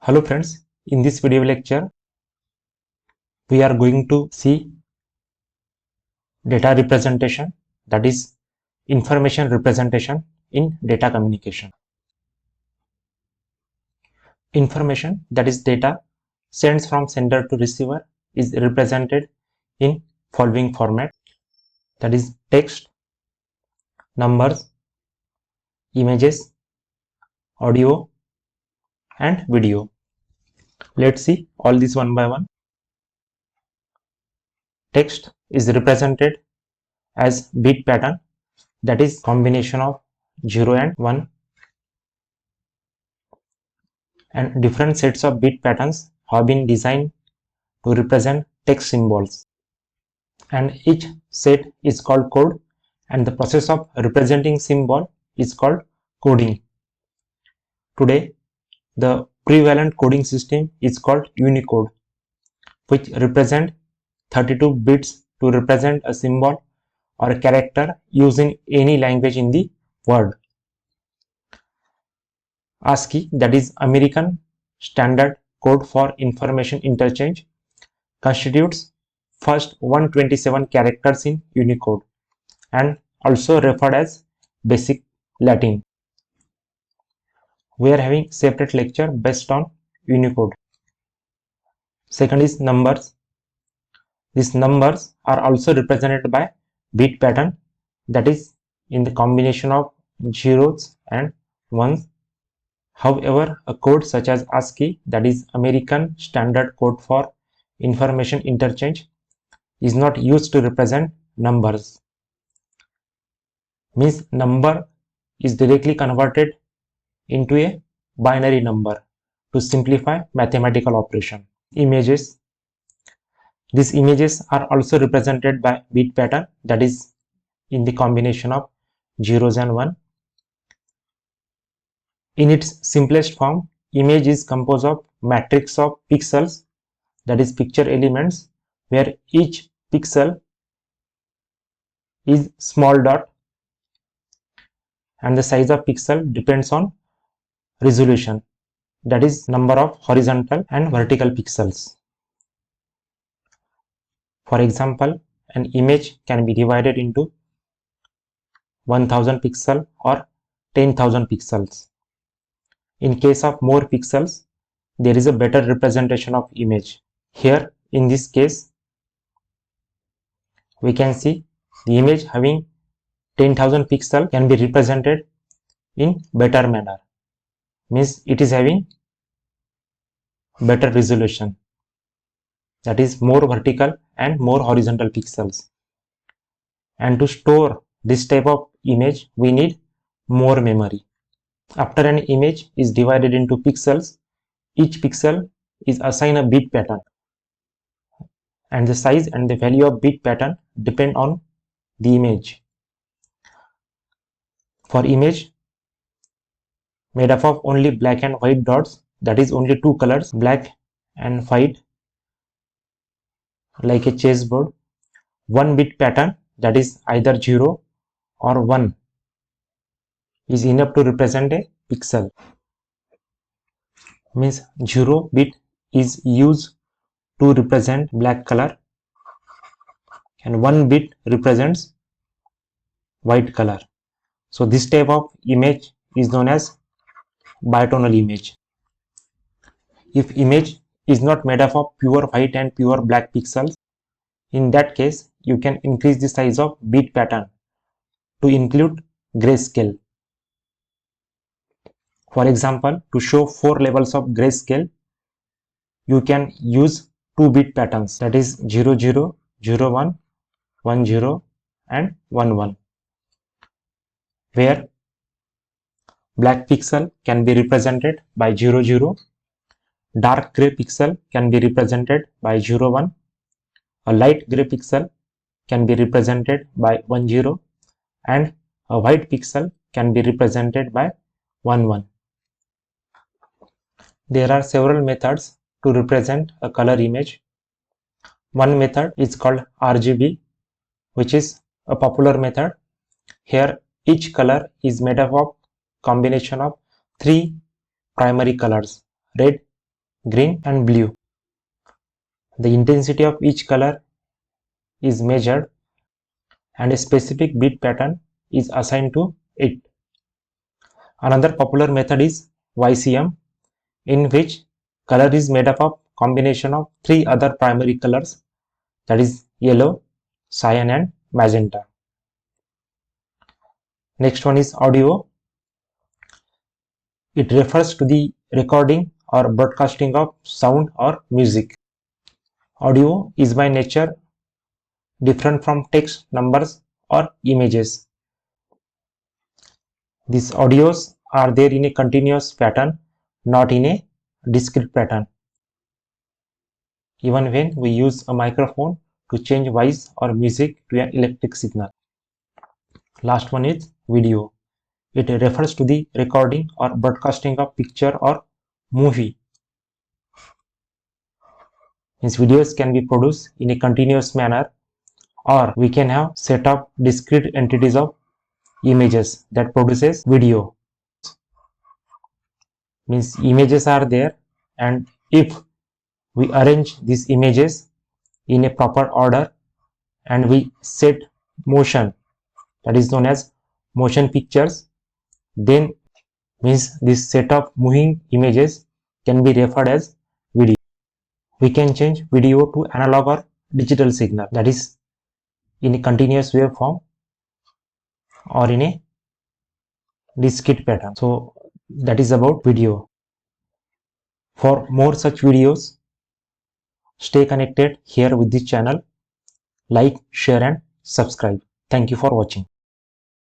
Hello friends, in this video lecture we are going to see data representation, that is information representation in data communication. Information, that is data sent from sender to receiver, is represented in following format, that is text, numbers, images, audio and video. Let's see all these one by one. Text is represented as bit pattern, that is combination of 0 and 1, and different sets of bit patterns have been designed to represent text symbols, and each set is called code, and the process of representing symbol is called coding. Today the prevalent coding system is called Unicode, which represent 32 bits to represent a symbol or a character used in any language in the world. ASCII, that is American Standard Code for Information Interchange, constitutes first 127 characters in Unicode and also referred as Basic Latin. We are having separate lecture based on Unicode. Second is numbers. These numbers are also represented by bit pattern, that is in the combination of zeros and ones. However, a code such as ASCII, that is American Standard Code for Information Interchange, is not used to represent numbers. Means number is directly converted into a binary number to simplify mathematical operation. Images. These images are also represented by bit pattern, that is in the combination of zeros and 1. In its simplest form, image is composed of matrix of pixels, that is picture elements, where each pixel is small dot, and the size of pixel depends on resolution, that is number of horizontal and vertical pixels. For example, an image can be divided into 1000 pixels or 10,000 pixels. In case of more pixels, there is a better representation of image. Here in this case, we can see the image having 10,000 pixels can be represented in better manner. Means it is having better resolution, that is more vertical and more horizontal pixels. And to store this type of image, we need more memory. After an image is divided into pixels, each pixel is assigned a bit pattern, and the size and the value of bit pattern depend on the image. For image made up of only black and white dots, that is only two colors, black and white, like a chessboard, one bit pattern, that is either 0 or 1, is enough to represent a pixel. Means 0 bit is used to represent black color and 1 bit represents white color. So this type of image is known as bitonal image. If image is not made up of pure white and pure black pixels, in that case you can increase the size of bit pattern to include grayscale. For example, to show 4 levels of grayscale, you can use 2 bit patterns, that is 00, 01, 10 and 11, where black pixel can be represented by 00, dark gray pixel can be represented by 01, a light gray pixel can be represented by 10, and a white pixel can be represented by 11. There are several methods to represent a color image. One method is called RGB, which is a popular method. Here each color is made up of combination of 3 primary colors, red, green and blue. The intensity of each color is measured and a specific bit pattern is assigned to it. Another popular method is YCM, in which color is made up of combination of three other primary colors, that is yellow, cyan and magenta. Next one is audio. It refers to the recording or broadcasting of sound or music. Audio is by nature different from text, numbers or images. These audios are there in a continuous pattern, not in a discrete pattern. Even when we use a microphone to change voice or music to an electric signal. Last one is video. It refers to the recording or broadcasting of picture or movie. These videos can be produced in a continuous manner, or we can have set of discrete entities of images that produces video. Means images are there, and if we arrange these images in a proper order and we set motion, that is known as motion pictures, then means this set of moving images can be referred as video. We can change video to analog or digital signal, that is in a continuous waveform or in a discrete pattern. So that is about video. For more such videos, stay connected here with this channel. Like, share and subscribe. Thank you for watching.